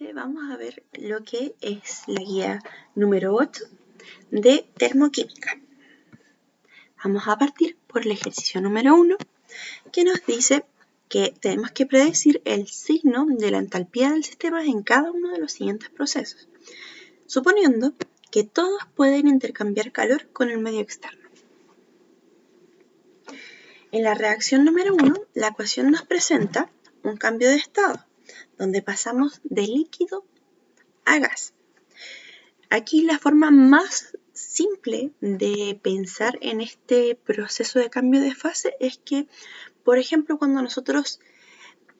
clase vamos a ver lo que es la guía número 8 de termoquímica. Vamos a partir por el ejercicio número 1, que nos dice que tenemos que predecir el signo de la entalpía del sistema en cada uno de los siguientes procesos, suponiendo que todos pueden intercambiar calor con el medio externo. En la reacción número 1, la ecuación nos presenta un cambio de estado, donde pasamos de líquido a gas. Aquí la forma más simple de pensar en este proceso de cambio de fase es que, por ejemplo, cuando nosotros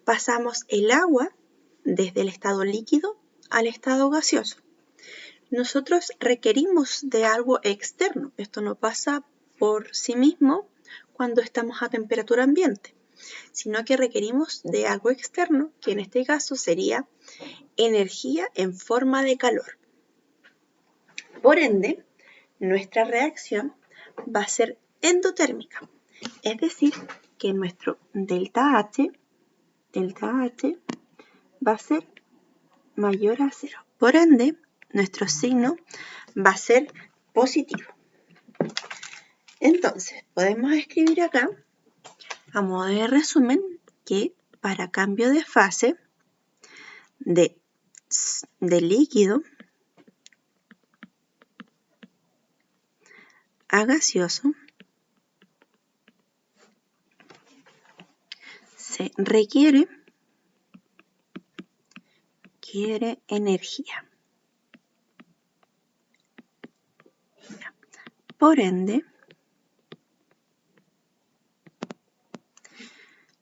pasamos el agua desde el estado líquido al estado gaseoso, nosotros requerimos de algo externo. Esto no pasa por sí mismo cuando estamos a temperatura ambiente, sino que requerimos de algo externo, que en este caso sería energía en forma de calor. Por ende, nuestra reacción va a ser endotérmica, es decir, que nuestro delta H va a ser mayor a 0. Por ende, nuestro signo va a ser positivo. Entonces, podemos escribir acá, a modo de resumen, que para cambio de fase de líquido a gaseoso se requiere energía. Por ende,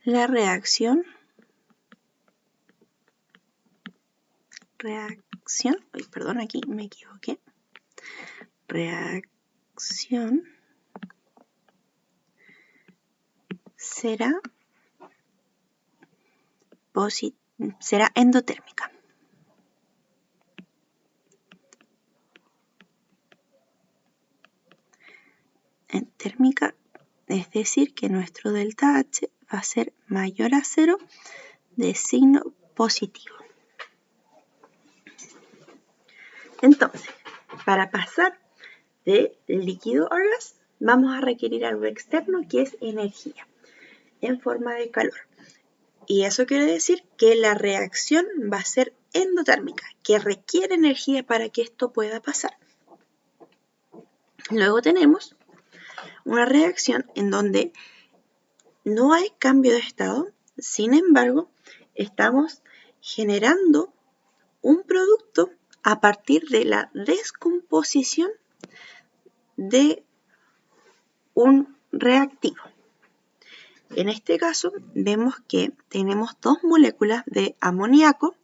la reacción, aquí me equivoqué. Reacción será endotérmica. Térmica, es decir, que nuestro delta H va a ser mayor a 0 de signo positivo. Entonces, para pasar de líquido a gas, vamos a requerir algo externo que es energía en forma de calor. Y eso quiere decir que la reacción va a ser endotérmica, que requiere energía para que esto pueda pasar. Luego tenemos una reacción en donde no hay cambio de estado, sin embargo, estamos generando un producto a partir de la descomposición de un reactivo. En este caso, vemos que tenemos dos moléculas de amoníaco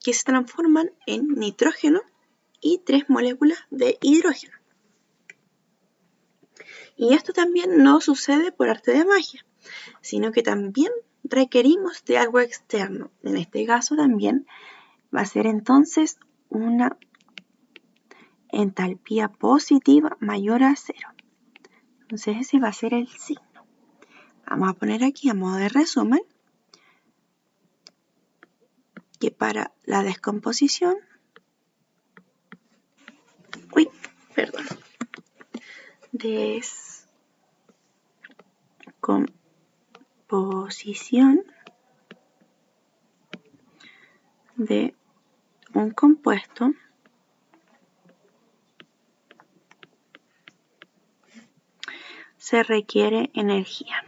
que se transforman en nitrógeno y 3 moléculas de hidrógeno. Y esto también no sucede por arte de magia, sino que también requerimos de algo externo. En este caso también va a ser entonces una entalpía positiva mayor a 0. Entonces ese va a ser el signo. Vamos a poner aquí a modo de resumen que para la descomposición, descomposición de un compuesto se requiere energía.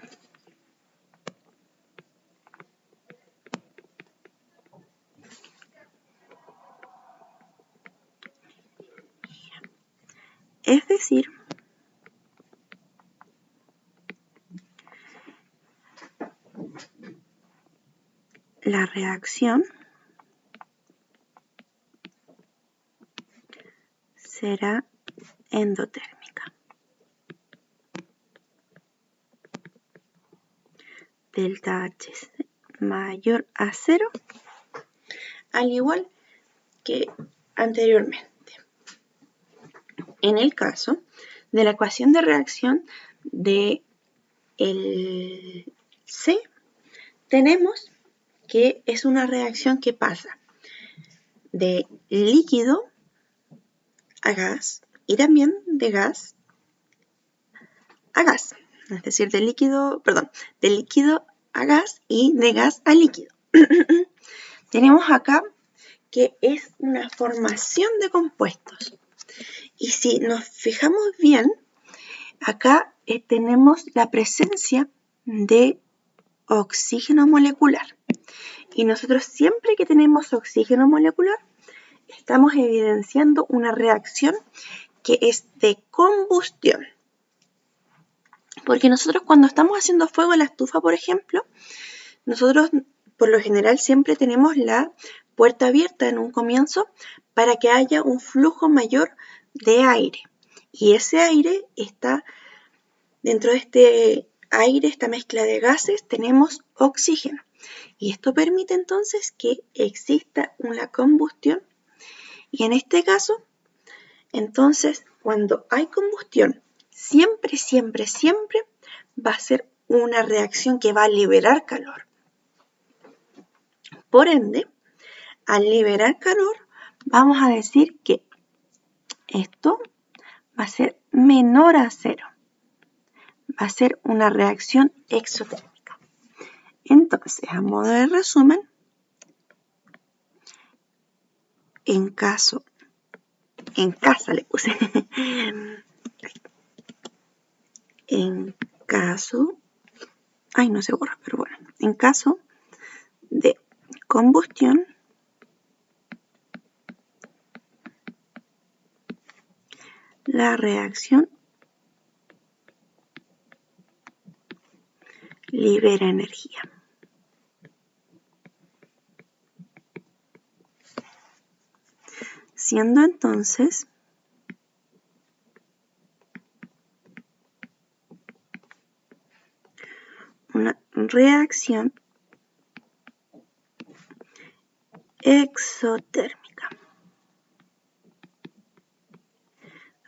Es decir, la reacción será endotérmica. Delta H mayor a 0, al igual que anteriormente. En el caso de la ecuación de reacción de el C, tenemos que es una reacción que pasa de líquido a gas y también de gas a gas. Es decir, de líquido a gas y de gas a líquido. Tenemos acá que es una formación de compuestos. Y si nos fijamos bien, acá tenemos la presencia de oxígeno molecular. Y nosotros siempre que tenemos oxígeno molecular, estamos evidenciando una reacción que es de combustión. Porque nosotros cuando estamos haciendo fuego en la estufa, por ejemplo, nosotros por lo general siempre tenemos la puerta abierta en un comienzo para que haya un flujo mayor de aire. Y ese aire está, dentro de este aire, esta mezcla de gases, tenemos oxígeno. Y esto permite entonces que exista una combustión. Y en este caso, entonces, cuando hay combustión, siempre va a ser una reacción que va a liberar calor. Por ende, al liberar calor, vamos a decir que esto va a ser menor a cero. Va a ser una reacción exotérmica. Entonces, a modo de resumen, en casa le puse, en caso, no se borra, pero bueno, en caso de combustión, la reacción libera energía. Siendo entonces una reacción exotérmica,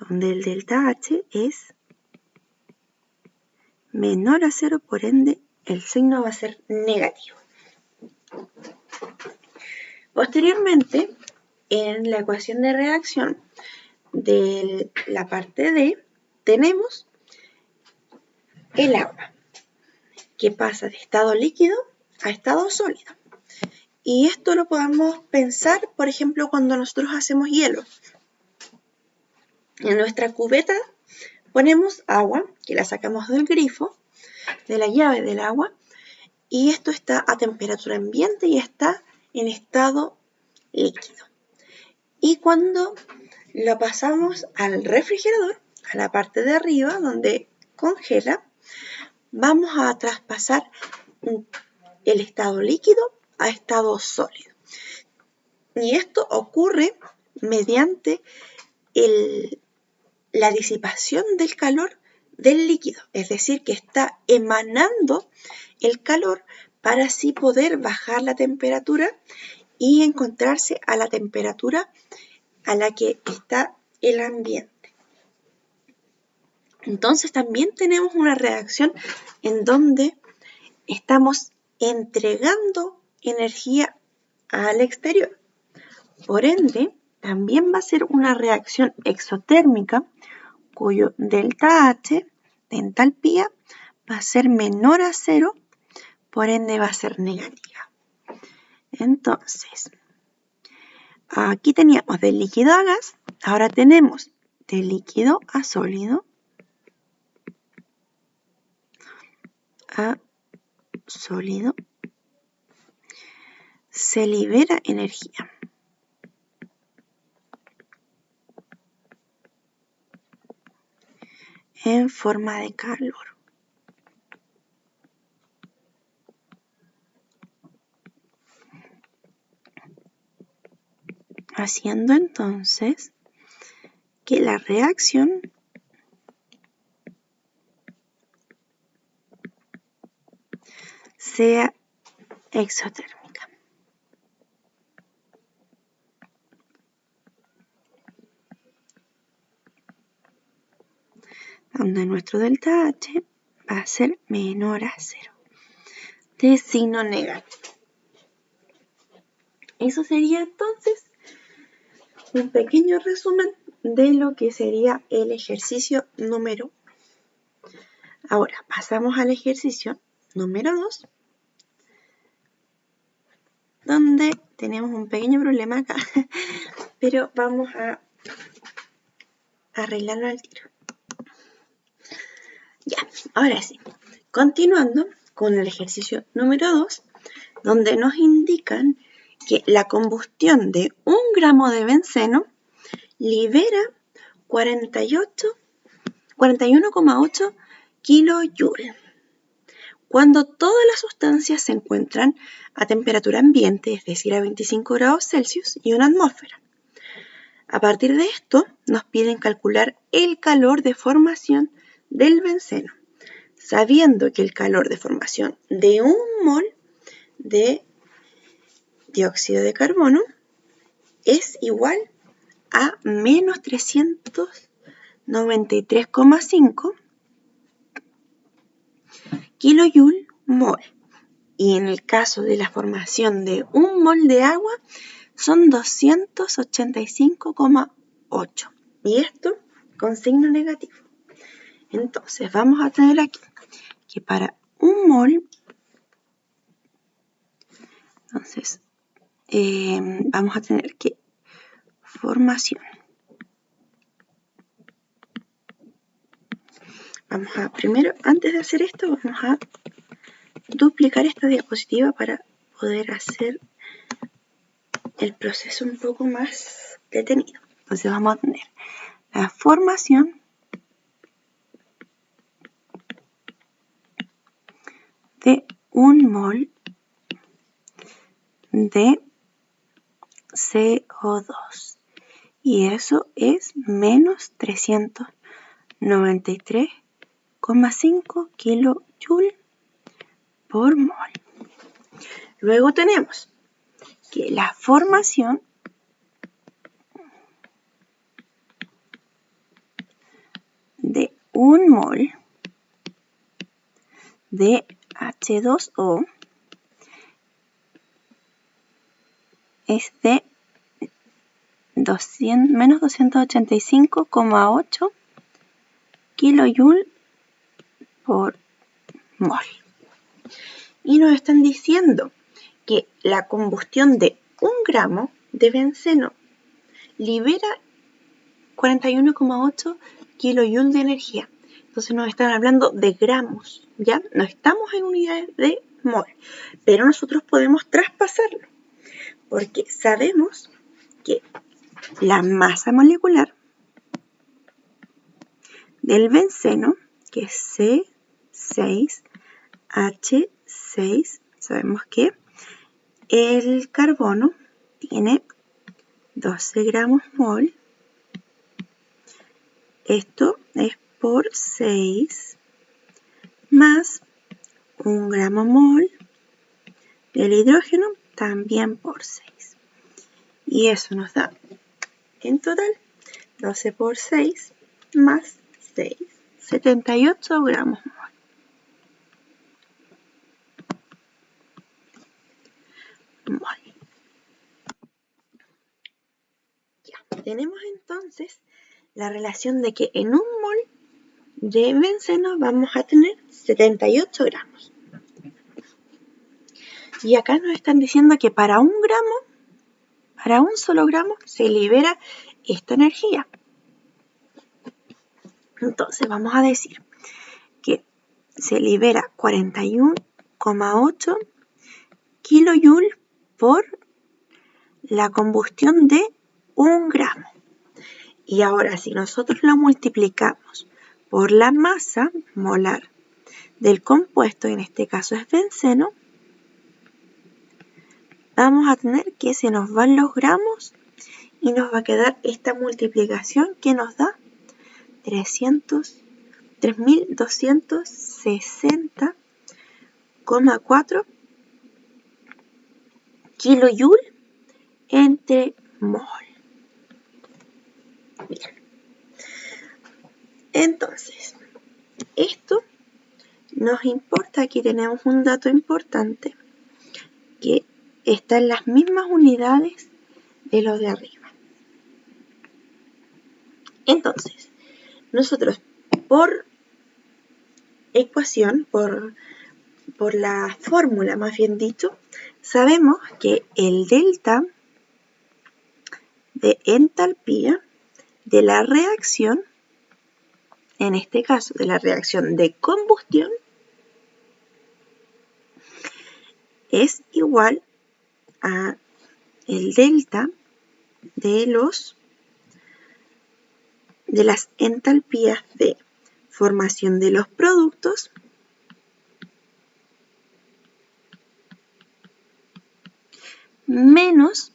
donde el delta H es menor a cero, por ende el signo va a ser negativo. Posteriormente, en la ecuación de reacción de la parte D, tenemos el agua, que pasa de estado líquido a estado sólido. Y esto lo podemos pensar, por ejemplo, cuando nosotros hacemos hielo. En nuestra cubeta ponemos agua, que la sacamos del grifo, de la llave del agua, y esto está a temperatura ambiente y está en estado líquido. Y cuando lo pasamos al refrigerador, a la parte de arriba donde congela, vamos a traspasar el estado líquido a estado sólido. Y esto ocurre mediante la disipación del calor del líquido, es decir, que está emanando el calor para así poder bajar la temperatura y encontrarse a la temperatura a la que está el ambiente. Entonces también tenemos una reacción en donde estamos entregando energía al exterior. Por ende, también va a ser una reacción exotérmica cuyo delta H de entalpía va a ser menor a cero, por ende va a ser negativa. Entonces, aquí teníamos de líquido a gas, ahora tenemos de líquido a sólido, se libera energía. En forma de calor. Haciendo entonces que la reacción sea exotérmica. Donde nuestro delta H va a ser menor a cero, de signo negativo. Eso sería entonces un pequeño resumen de lo que sería el ejercicio número 1. Ahora pasamos al ejercicio número 2, donde tenemos un pequeño problema acá, pero vamos a arreglarlo al tiro. Ya, ahora sí. Continuando con el ejercicio número 2, donde nos indican que la combustión de 1 gramo de benceno libera 41,8 kilojoules. Cuando todas las sustancias se encuentran a temperatura ambiente, es decir, a 25 grados Celsius y una atmósfera. A partir de esto, nos piden calcular el calor de formación del benceno, sabiendo que el calor de formación de 1 mol de dióxido de carbono es igual a menos 393,5 kilojoule mol. Y en el caso de la formación de 1 mol de agua son 285,8. Y esto con signo negativo. Entonces vamos a tener aquí que para 1 mol, entonces vamos a tener que formación. Vamos a, primero, antes de hacer esto, vamos a duplicar esta diapositiva para poder hacer el proceso un poco más detenido. Entonces vamos a tener la formación de 1 mol de CO2. Y eso es menos 393,5 kilojoule por mol. Luego tenemos que la formación de 1 mol de H2O es de menos 285,8 kilojoule por mol. Y nos están diciendo que la combustión de 1 gramo de benceno libera 41,8 kilojoule de energía. Entonces nos están hablando de gramos, ¿ya? No estamos en unidades de mol, pero nosotros podemos traspasarlo, porque sabemos que la masa molecular del benceno, que es C6H6, sabemos que el carbono tiene 12 gramos mol. Esto es por 6 más 1 gramo mol del hidrógeno, también por 6. Y eso nos da en total 12 por 6 más 6, 78 gramos mol. Ya, tenemos entonces la relación de que en 1 mol de benceno vamos a tener 78 gramos. Y acá nos están diciendo que para 1 gramo, para un solo gramo, se libera esta energía. Entonces vamos a decir que se libera 41,8 kilojoule por la combustión de 1 gramo. Y ahora si nosotros lo multiplicamos por la masa molar del compuesto, en este caso es benceno, vamos a tener que se nos van los gramos y nos va a quedar esta multiplicación que nos da 3.260,4 kilojoule entre mol. Bien. Entonces, esto nos importa, aquí tenemos un dato importante, que está en las mismas unidades de lo de arriba. Entonces, nosotros por ecuación, por la fórmula más bien dicho, sabemos que el delta de entalpía de la reacción, en este caso de la reacción de combustión, es igual a el delta de las entalpías de formación de los productos menos,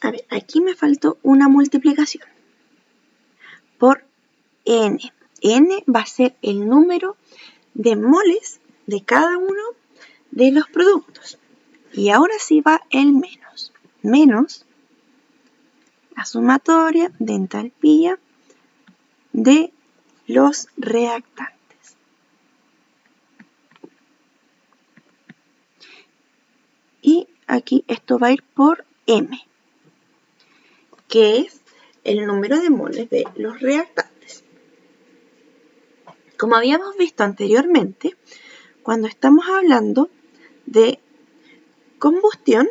a ver, aquí me faltó una multiplicación por N. N va a ser el número de moles de cada uno de los productos. Y ahora sí va el menos. Menos la sumatoria de entalpía de los reactantes. Y aquí esto va a ir por M, que es el número de moles de los reactantes. Como habíamos visto anteriormente, cuando estamos hablando de combustión,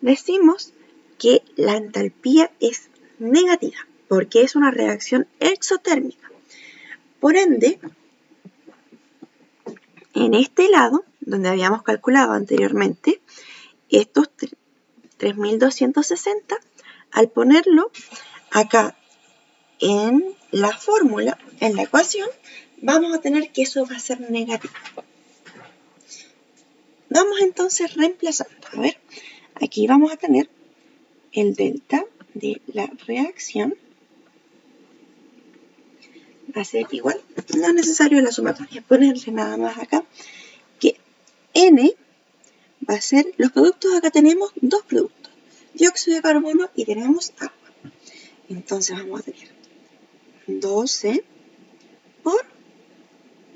decimos que la entalpía es negativa, porque es una reacción exotérmica. Por ende, en este lado, donde habíamos calculado anteriormente, estos 3260, al ponerlo acá en la fórmula, en la ecuación, vamos a tener que eso va a ser negativo. Vamos entonces reemplazando. A ver, aquí vamos a tener el delta de la reacción. Va a ser igual, no es necesario la sumatoria, ponerle nada más acá, que N va a ser, los productos acá tenemos dos productos, dióxido de carbono y tenemos agua. Entonces vamos a tener 12 por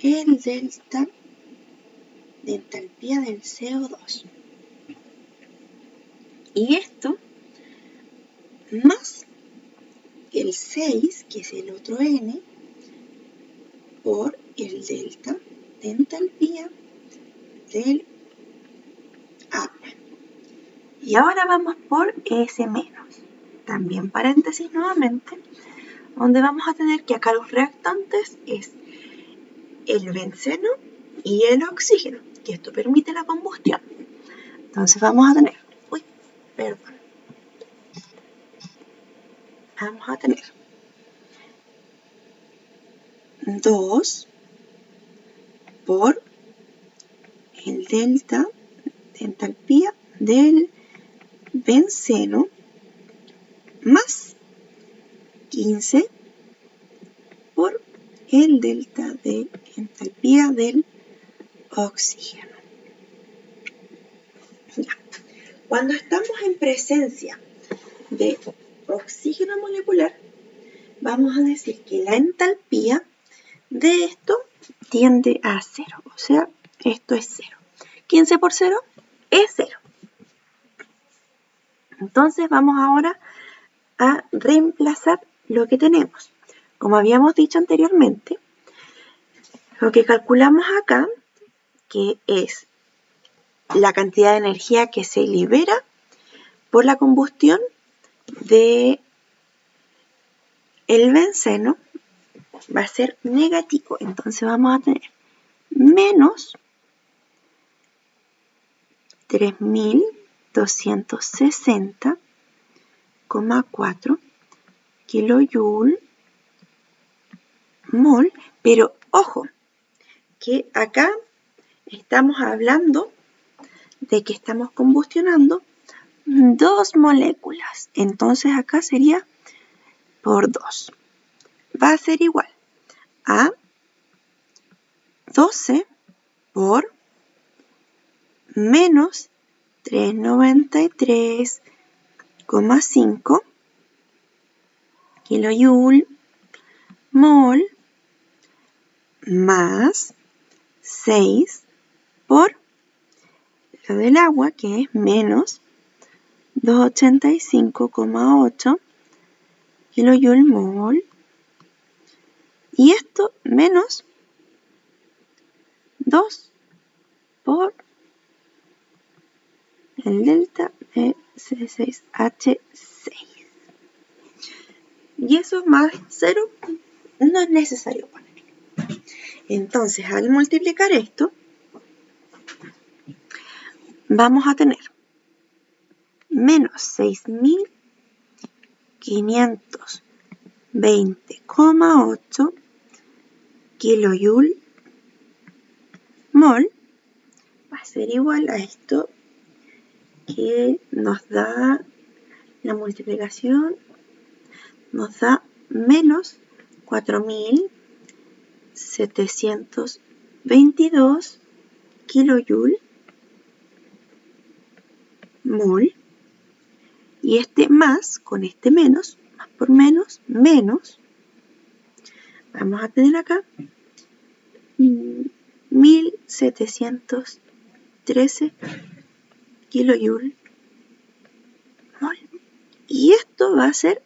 el delta de entalpía del CO2. Y esto más el 6, que es el otro N, por el delta de entalpía del agua. Y ahora vamos por S menos. También paréntesis nuevamente, donde vamos a tener que acá los reactantes es el benceno y el oxígeno, que esto permite la combustión. Entonces vamos a tener, vamos a tener 2 por el delta de entalpía del benceno más 15 por el delta de entalpía del oxígeno. Ya. Cuando estamos en presencia de oxígeno molecular, vamos a decir que la entalpía de esto tiende a 0, o sea, esto es 0. 15 por 0 es 0. Entonces vamos ahora a reemplazar lo que tenemos. Como habíamos dicho anteriormente, lo que calculamos acá, que es la cantidad de energía que se libera por la combustión de el benceno, va a ser negativo. Entonces vamos a tener menos 3260,4 kilojoule mol, pero ojo, que acá estamos hablando de que estamos combustionando dos moléculas. Entonces acá sería por 2. Va a ser igual a 12 por menos 393,5 kilojoule mol más 6 por lo del agua, que es menos 285,8 kilojoule mol. Y esto menos 2 por el delta de C6H6. Y eso más 0 no es necesario poner. Entonces, al multiplicar esto, vamos a tener menos 6.520,8 kilojoule mol. Va a ser igual a esto que nos da la multiplicación, nos da menos 4.722 kilojoule mol. Y este más con este menos, más por menos, menos, vamos a tener acá 1.713 kilojoule mol. Y esto va a ser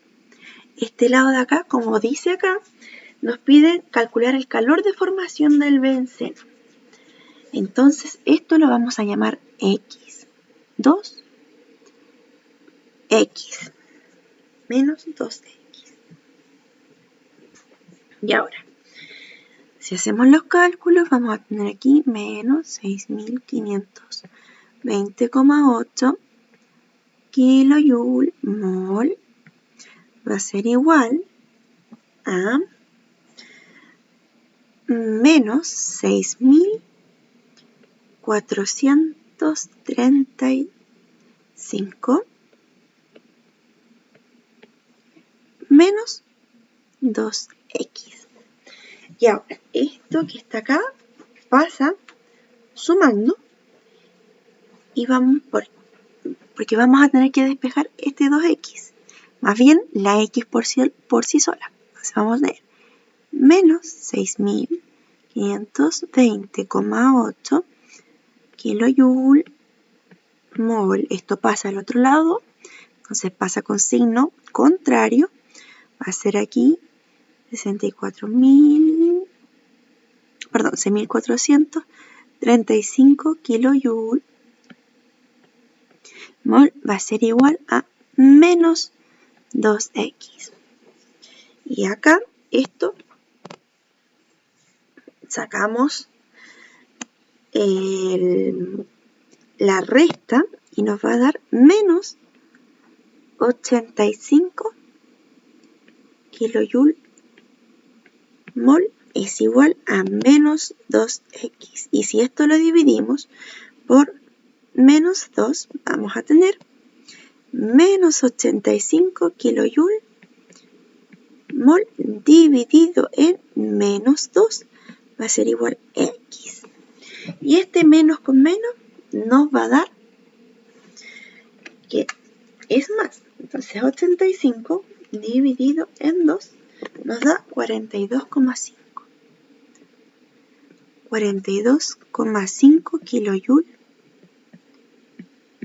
este lado de acá, como dice acá, nos pide calcular el calor de formación del benceno. Entonces, esto lo vamos a llamar X. 2X. Menos 2X. Y ahora, si hacemos los cálculos, vamos a tener aquí menos 6.520,8 kilojoule mol. Va a ser igual a menos 6.435 menos 2X. Y ahora, esto que está acá pasa sumando y vamos porque vamos a tener que despejar este 2X. Más bien, la X por sí sola. Entonces vamos a tener menos 6.520,8 kilojoule mol. Esto pasa al otro lado, entonces pasa con signo contrario. Va a ser aquí 6.435 kilojoule mol va a ser igual a menos 2X. Y acá esto sacamos la resta y nos va a dar menos 85 kilojoule mol es igual a menos 2X. Y si esto lo dividimos por menos 2, vamos a tener menos 85 kilojoule mol dividido en menos 2 va a ser igual a X. Y este menos con menos nos va a dar que es más. Entonces 85 dividido en 2 nos da 42,5. 42,5 kilojoule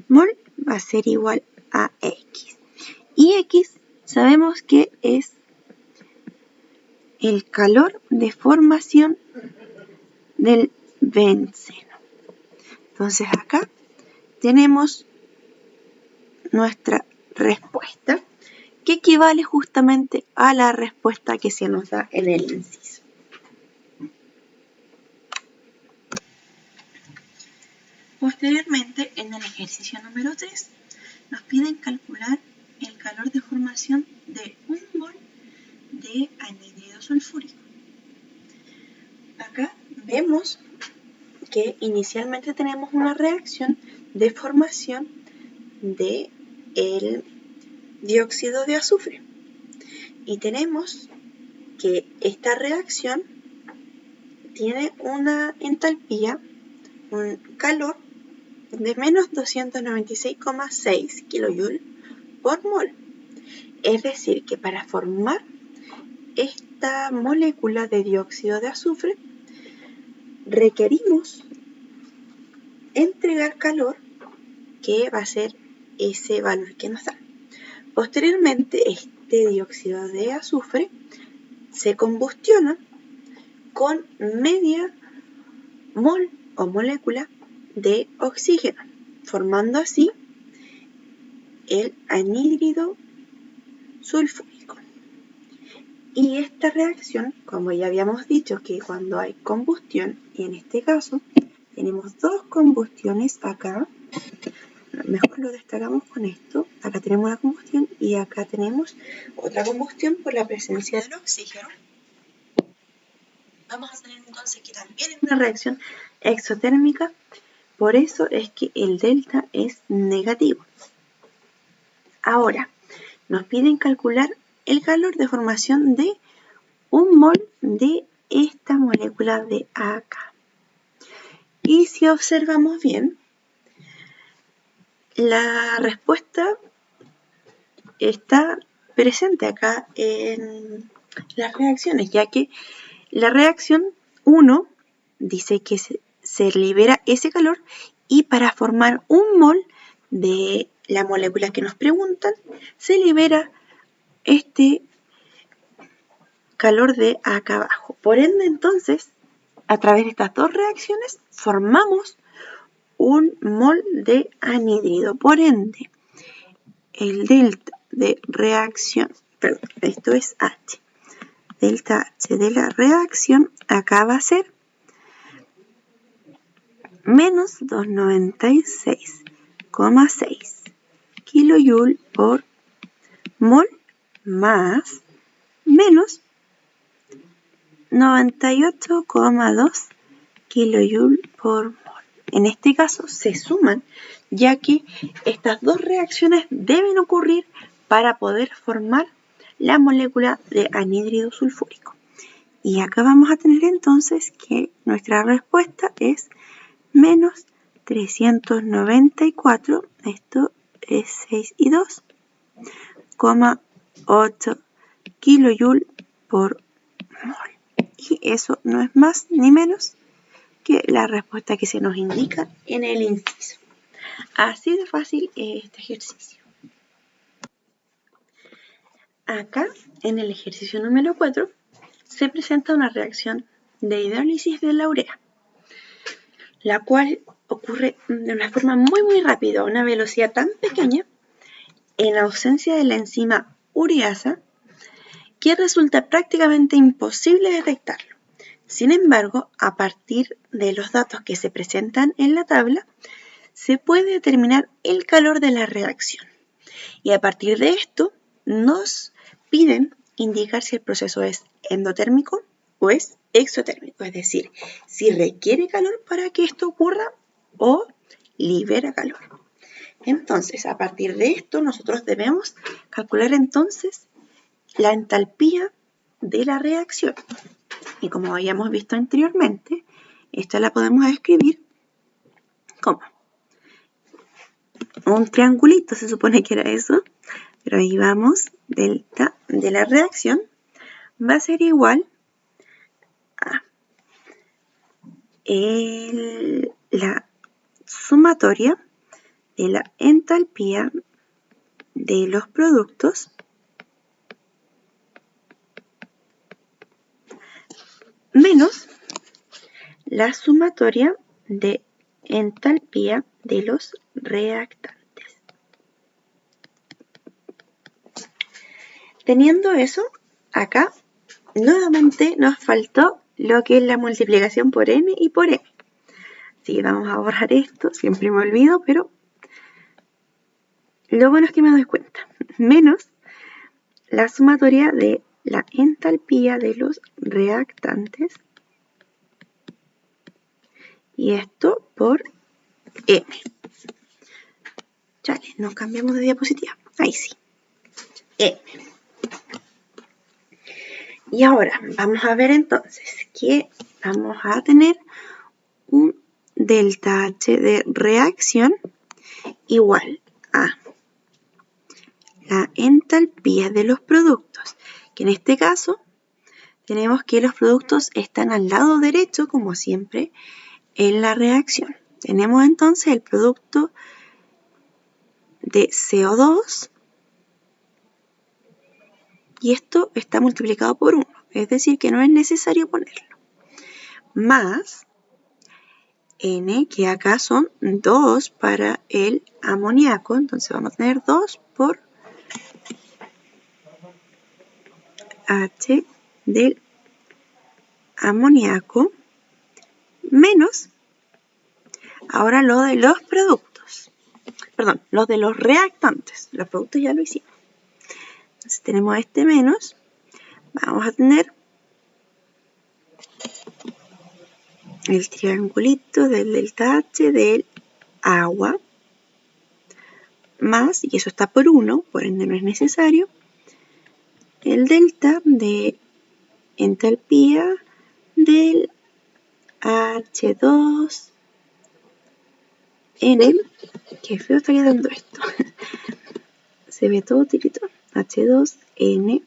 mol va a ser igual a X. Y X sabemos que es el calor de formación del benceno. Entonces acá tenemos nuestra respuesta que equivale justamente a la respuesta que se nos da en el inciso. Posteriormente, en el ejercicio número 3, nos piden calcular el calor de formación de 1 mol de anhídrido sulfúrico. Acá vemos que inicialmente tenemos una reacción de formación de el dióxido de azufre. Y tenemos que esta reacción tiene una entalpía, un calor de menos 296,6 kilojoule por mol. Es decir, que para formar esta molécula de dióxido de azufre requerimos entregar calor, que va a ser ese valor que nos da. Posteriormente, de dióxido de azufre se combustiona con media mol o molécula de oxígeno, formando así el anhídrido sulfúrico. Y esta reacción, como ya habíamos dicho que cuando hay combustión, y en este caso tenemos dos combustiones acá, mejor lo destacamos con esto, acá tenemos una combustión y acá tenemos otra combustión por la presencia del oxígeno. Vamos a tener entonces que también es una reacción exotérmica, por eso es que el delta es negativo. Ahora, nos piden calcular el calor de formación de un mol de esta molécula de acá. Y si observamos bien, la respuesta está presente acá en las reacciones, ya que la reacción 1 dice que se libera ese calor y para formar un mol de la molécula que nos preguntan, se libera este calor de acá abajo. Por ende, entonces, a través de estas dos reacciones, formamos un mol de anhídrido. Por ende, el delta de reacción, perdón, esto es H. Delta H de la reacción acá va a ser menos 296,6 kilojoule por mol más menos 98,2 kilojoule por mol. En este caso se suman, ya que estas dos reacciones deben ocurrir para poder formar la molécula de anhídrido sulfúrico. Y acá vamos a tener entonces que nuestra respuesta es menos 394, esto es 6 y 2,8 kilojoule por mol. Y eso no es más ni menos que la respuesta que se nos indica en el inciso. Así de fácil es este ejercicio. Acá, en el ejercicio número 4, se presenta una reacción de hidrólisis de la urea, la cual ocurre de una forma muy rápida, a una velocidad tan pequeña, en ausencia de la enzima ureasa, que resulta prácticamente imposible detectarlo. Sin embargo, a partir de los datos que se presentan en la tabla, se puede determinar el calor de la reacción. Y a partir de esto, nos piden indicar si el proceso es endotérmico o es exotérmico, es decir, si requiere calor para que esto ocurra o libera calor. Entonces, a partir de esto, nosotros debemos calcular entonces la entalpía de la reacción. Y como habíamos visto anteriormente, esta la podemos escribir como un triangulito, se supone que era eso, pero ahí vamos, delta de la reacción va a ser igual a la sumatoria de la entalpía de los productos menos la sumatoria de entalpía de los reactantes. Teniendo eso, acá nuevamente nos faltó lo que es la multiplicación por n y por m. Así que vamos a borrar esto, siempre me olvido, pero lo bueno es que me doy cuenta. Menos la sumatoria de la entalpía de los reactantes. Y esto por m. Chale, nos cambiamos de diapositiva. Ahí sí. M. Y ahora vamos a ver entonces que vamos a tener un delta H de reacción igual a la entalpía de los productos, que en este caso tenemos que los productos están al lado derecho, como siempre, en la reacción. Tenemos entonces el producto de CO2 y esto está multiplicado por 1, es decir, que no es necesario ponerlo. Más N, que acá son 2 para el amoníaco, entonces vamos a tener 2 por H del amoníaco menos, ahora lo de los productos, perdón, lo de los reactantes, los productos ya lo hicimos. Entonces tenemos este menos, vamos a tener el triangulito del delta H del agua, más, y eso está por 1, por ende no es necesario, el delta de entalpía del H2N, qué feo está quedando esto, se ve todo tiritón, H2N,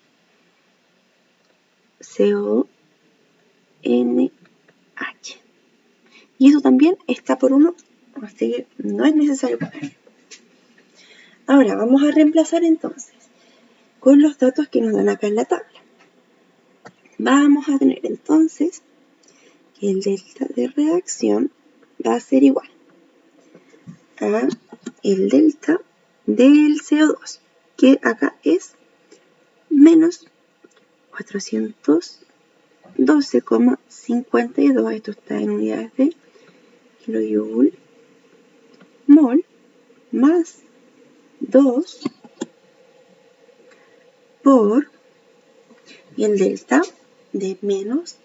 CONH. Y eso también está por 1, así que no es necesario ponerlo. Ahora vamos a reemplazar entonces con los datos que nos dan acá en la tabla. Vamos a tener entonces que el delta de reacción va a ser igual a el delta del CO2, que acá es menos 412,52, esto está en unidades de kilojoule mol, más 2 por, y el delta de menos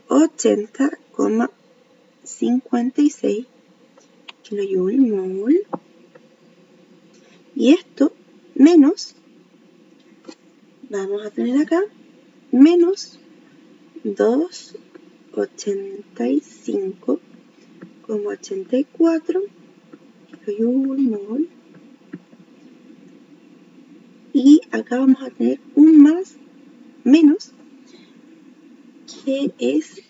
80,56 kilojoule mol, y esto menos, vamos a tener acá, menos 285,84 kilojoule mol, y acá vamos a tener un más menos que es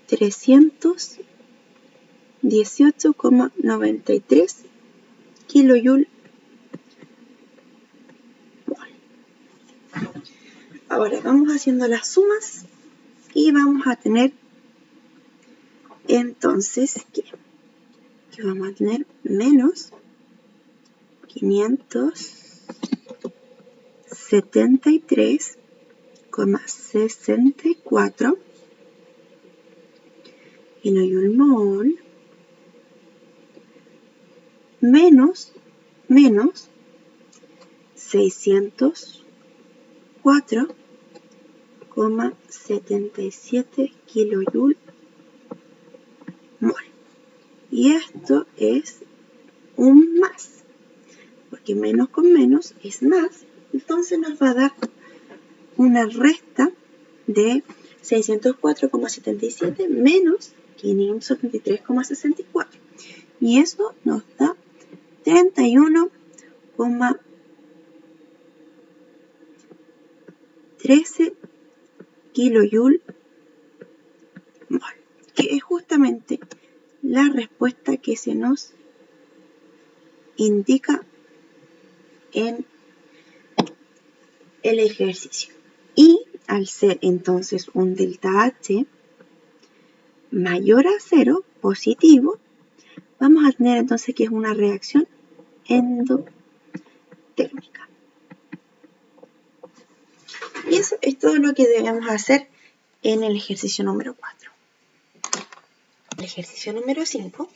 318,93 kilojoule mol. Ahora vamos haciendo las sumas y vamos a tener entonces que vamos a tener menos 573,64 kilojoule mol menos 604,77 kilojoule mol. Y esto es un más, porque menos con menos es más, entonces nos va a dar una resta de 604,77 menos 573,64, y eso nos da 31,13 kilojoule mol, que es justamente la respuesta que se nos indica en el ejercicio. Y al ser entonces un delta H mayor a 0, positivo, vamos a tener entonces que es una reacción endotérmica. Y eso es todo lo que debemos hacer en el ejercicio número 4. El ejercicio número 5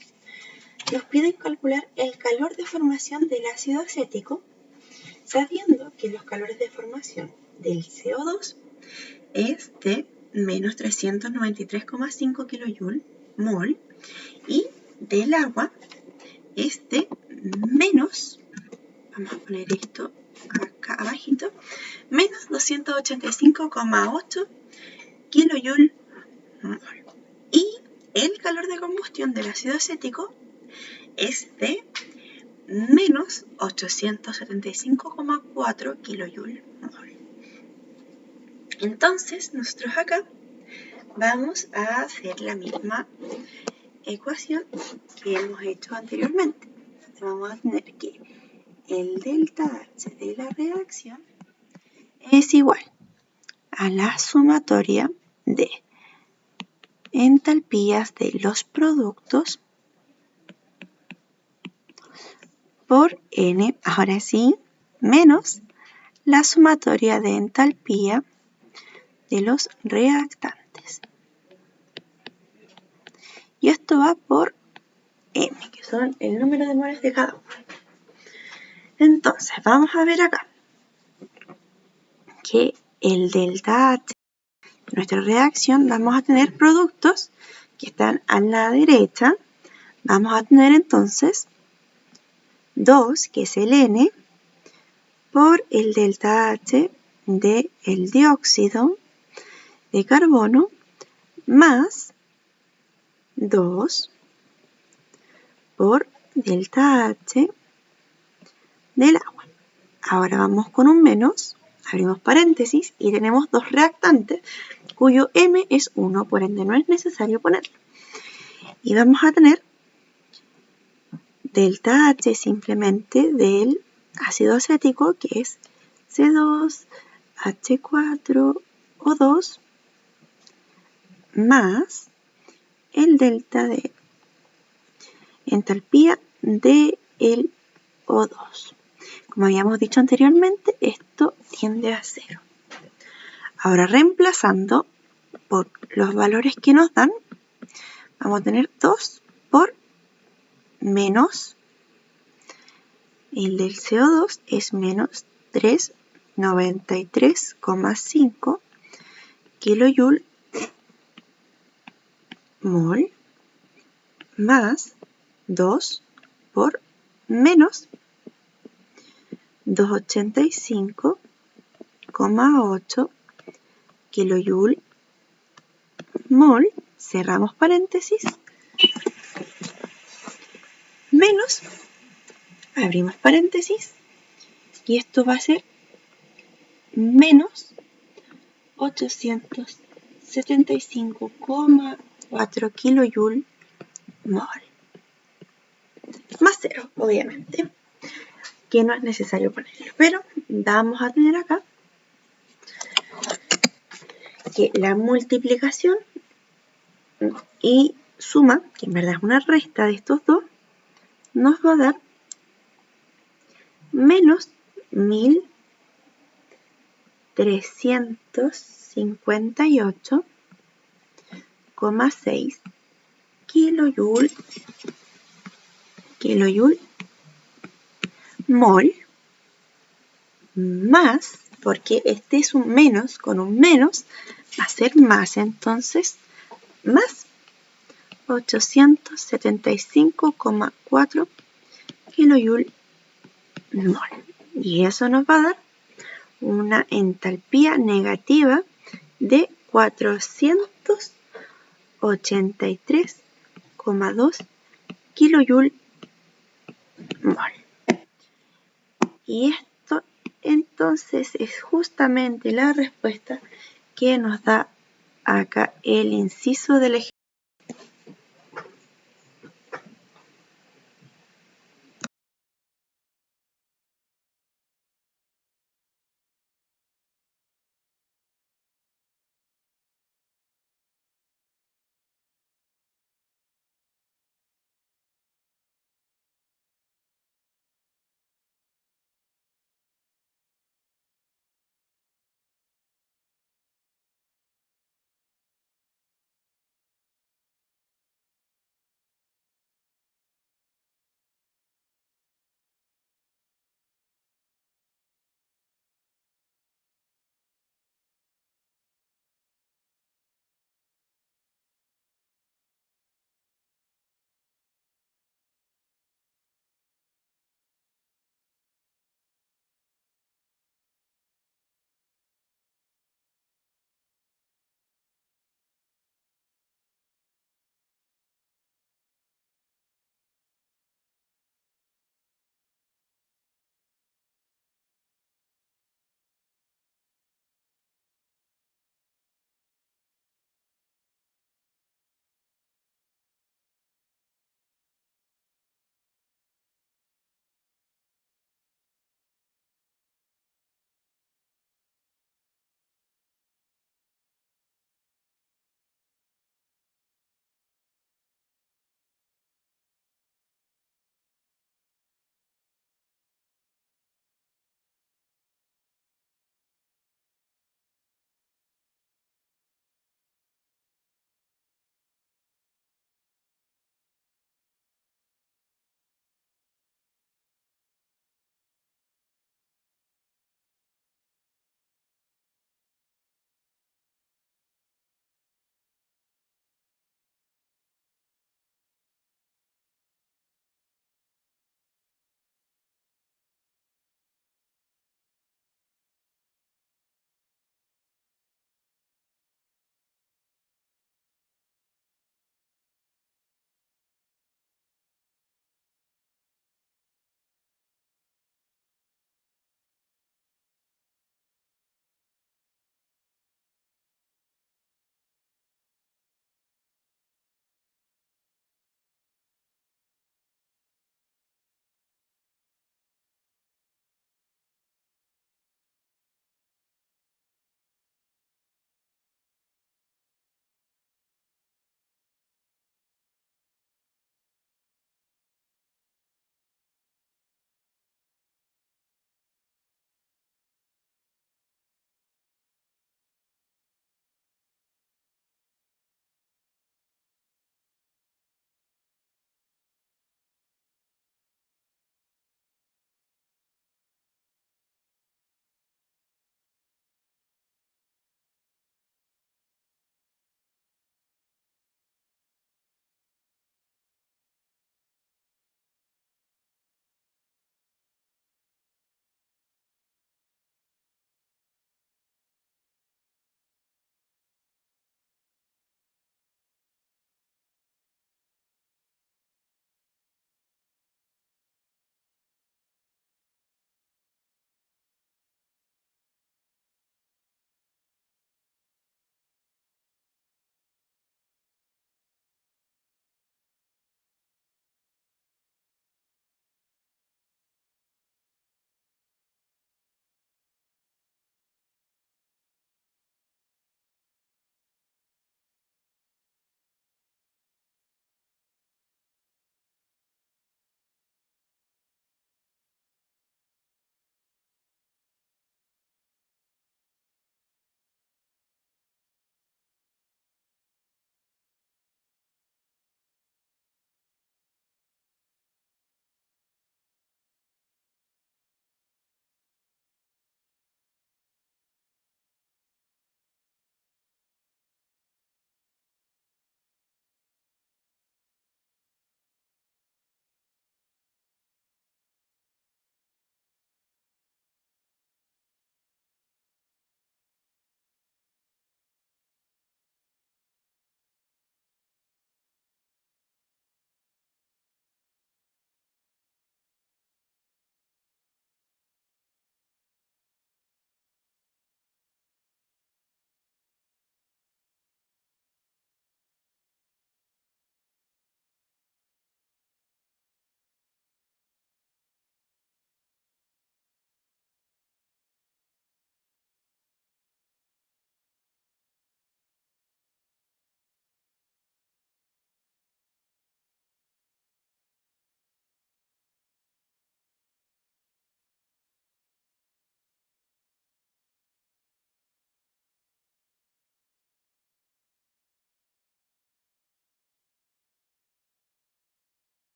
nos piden calcular el calor de formación del ácido acético, sabiendo que los calores de formación del CO2 es de menos 393,5 kilojoule mol y del agua es de menos, vamos a poner esto acá abajito, menos 285,8 kilojoule mol. Y el calor de combustión del ácido acético es de menos 875,4 kilojoule mol. Entonces, nosotros acá vamos a hacer la misma ecuación que hemos hecho anteriormente. Entonces, vamos a tener que el delta H de la reacción es igual a la sumatoria de entalpías de los productos por N, ahora sí, menos la sumatoria de entalpía de los reactantes. Y esto va por M, que son el número de moles de cada uno. Entonces, vamos a ver acá que el delta H de nuestra reacción, vamos a tener productos que están a la derecha. Vamos a tener entonces 2, que es el N, por el delta H del dióxido de carbono, más 2 por delta H del agua. Ahora vamos con un menos, abrimos paréntesis y tenemos dos reactantes cuyo M es 1, por ende no es necesario ponerlo. Y vamos a tener delta H simplemente del ácido acético, que es C2H4O2, más el delta de entalpía del O2. Como habíamos dicho anteriormente, esto tiende a 0. Ahora, reemplazando por los valores que nos dan, vamos a tener 2 por menos el del CO2 es menos 393,5 kilojoule mol, más 2 por menos 285,8 kilojoule mol, cerramos paréntesis, menos, abrimos paréntesis, y esto va a ser menos 875,4 kilojoule mol. Más 0, obviamente, que no es necesario ponerlo. Pero vamos a tener acá que la multiplicación y suma, que en verdad es una resta de estos dos, nos va a dar menos 1358,6 kilojoule mol, más, porque este es un menos, con un menos va a ser más, entonces más 875,4 kilojoule mol. Y eso nos va a dar una entalpía negativa de 483,2 kilojoule mol. Y esto entonces es justamente la respuesta que nos da acá el inciso del ejercicio.